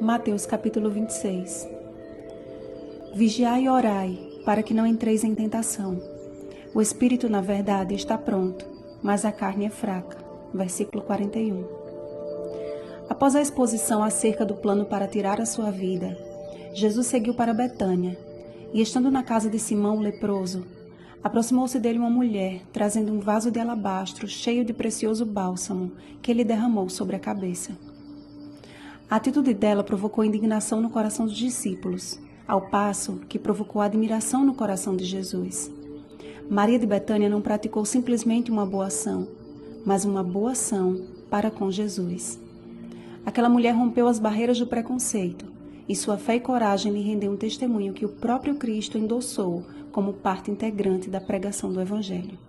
Mateus capítulo 26. Vigiai e orai, para que não entreis em tentação. O espírito, na verdade, está pronto, mas a carne é fraca. Versículo 41. Após a exposição acerca do plano para tirar a sua vida, Jesus seguiu para Betânia, e estando na casa de Simão o leproso, aproximou-se dele uma mulher, trazendo um vaso de alabastro cheio de precioso bálsamo, que ele derramou sobre a cabeça. A atitude dela provocou indignação no coração dos discípulos, ao passo que provocou admiração no coração de Jesus. Maria de Betânia não praticou simplesmente uma boa ação, mas uma boa ação para com Jesus. Aquela mulher rompeu as barreiras do preconceito, e sua fé e coragem lhe rendeu um testemunho que o próprio Cristo endossou como parte integrante da pregação do Evangelho.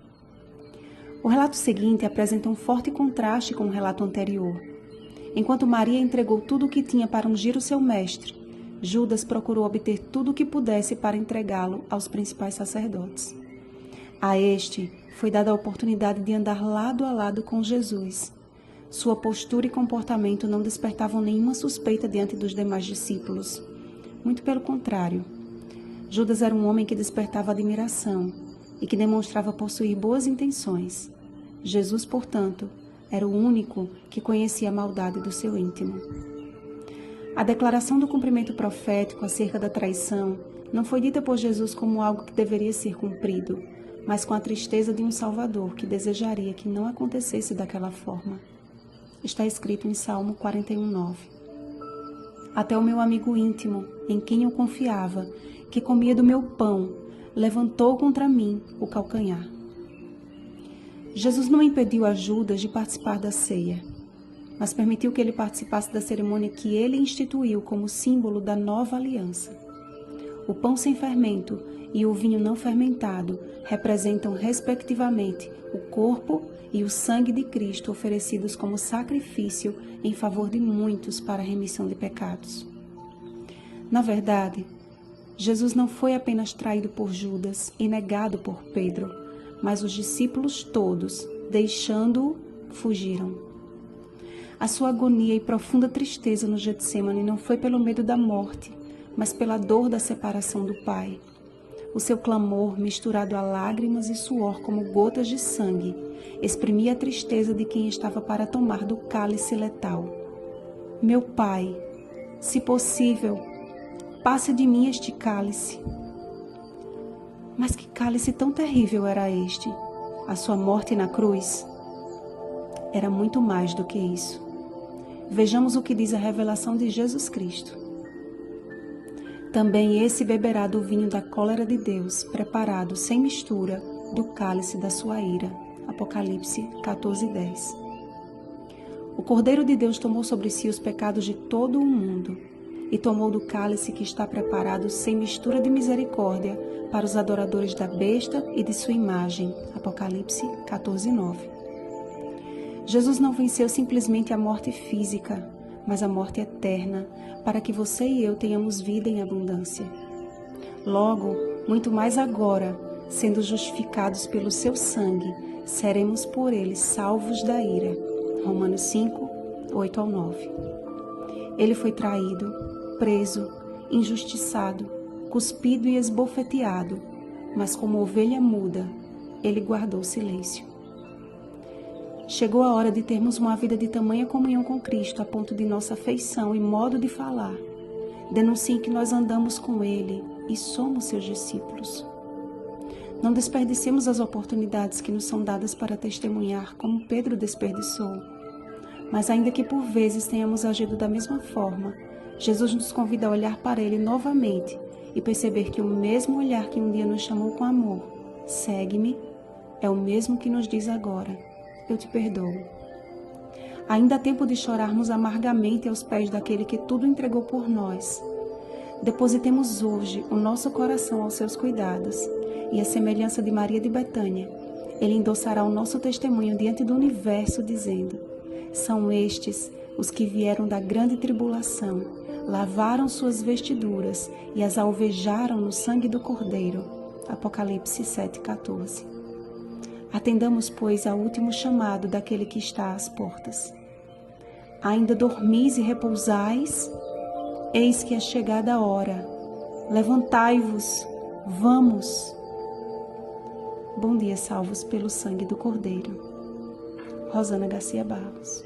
O relato seguinte apresenta um forte contraste com o relato anterior. Enquanto Maria entregou tudo o que tinha para ungir o seu mestre, Judas procurou obter tudo o que pudesse para entregá-lo aos principais sacerdotes. A este foi dada a oportunidade de andar lado a lado com Jesus. Sua postura e comportamento não despertavam nenhuma suspeita diante dos demais discípulos. Muito pelo contrário. Judas era um homem que despertava admiração e que demonstrava possuir boas intenções. Jesus, portanto, era o único que conhecia a maldade do seu íntimo. A declaração do cumprimento profético acerca da traição não foi dita por Jesus como algo que deveria ser cumprido, mas com a tristeza de um Salvador que desejaria que não acontecesse daquela forma. Está escrito em Salmo 41:9. Até o meu amigo íntimo, em quem eu confiava, que comia do meu pão, levantou contra mim o calcanhar. Jesus não impediu a Judas de participar da ceia, mas permitiu que ele participasse da cerimônia que ele instituiu como símbolo da nova aliança. O pão sem fermento e o vinho não fermentado representam, respectivamente, o corpo e o sangue de Cristo oferecidos como sacrifício em favor de muitos para a remissão de pecados. Na verdade, Jesus não foi apenas traído por Judas e negado por Pedro, mas os discípulos todos, deixando-o, fugiram. A sua agonia e profunda tristeza no Getsêmani não foi pelo medo da morte, mas pela dor da separação do Pai. O seu clamor, misturado a lágrimas e suor como gotas de sangue, exprimia a tristeza de quem estava para tomar do cálice letal. Meu Pai, se possível, passe de mim este cálice. Mas que cálice tão terrível era este? A sua morte na cruz? Era muito mais do que isso. Vejamos o que diz a revelação de Jesus Cristo. Também esse beberá do vinho da cólera de Deus, preparado sem mistura do cálice da sua ira. Apocalipse 14:10. O Cordeiro de Deus tomou sobre si os pecados de todo o mundo e tomou do cálice que está preparado sem mistura de misericórdia para os adoradores da besta e de sua imagem. Apocalipse 14:9. Jesus não venceu simplesmente a morte física, mas a morte eterna, para que você e eu tenhamos vida em abundância. Logo, muito mais agora, sendo justificados pelo seu sangue, seremos por ele salvos da ira. Romanos 5, 8-9. Ele foi traído, preso, injustiçado, cuspido e esbofeteado, mas como ovelha muda, ele guardou silêncio. Chegou a hora de termos uma vida de tamanha comunhão com Cristo a ponto de nossa feição e modo de falar denunciem que nós andamos com Ele e somos seus discípulos. Não desperdicemos as oportunidades que nos são dadas para testemunhar como Pedro desperdiçou. Mas ainda que por vezes tenhamos agido da mesma forma, Jesus nos convida a olhar para Ele novamente e perceber que o mesmo olhar que um dia nos chamou com amor, segue-me, é o mesmo que nos diz agora, eu te perdoo. Ainda há tempo de chorarmos amargamente aos pés daquele que tudo entregou por nós. Depositemos hoje o nosso coração aos seus cuidados e, à semelhança de Maria de Betânia, Ele endossará o nosso testemunho diante do universo, dizendo: são estes os que vieram da grande tribulação, lavaram suas vestiduras e as alvejaram no sangue do Cordeiro. Apocalipse 7:14. Atendamos, pois, ao último chamado daquele que está às portas. Ainda dormis e repousais? Eis que é chegada a hora. Levantai-vos, vamos. Bom dia, salvos pelo sangue do Cordeiro. Rosana Garcia Barros.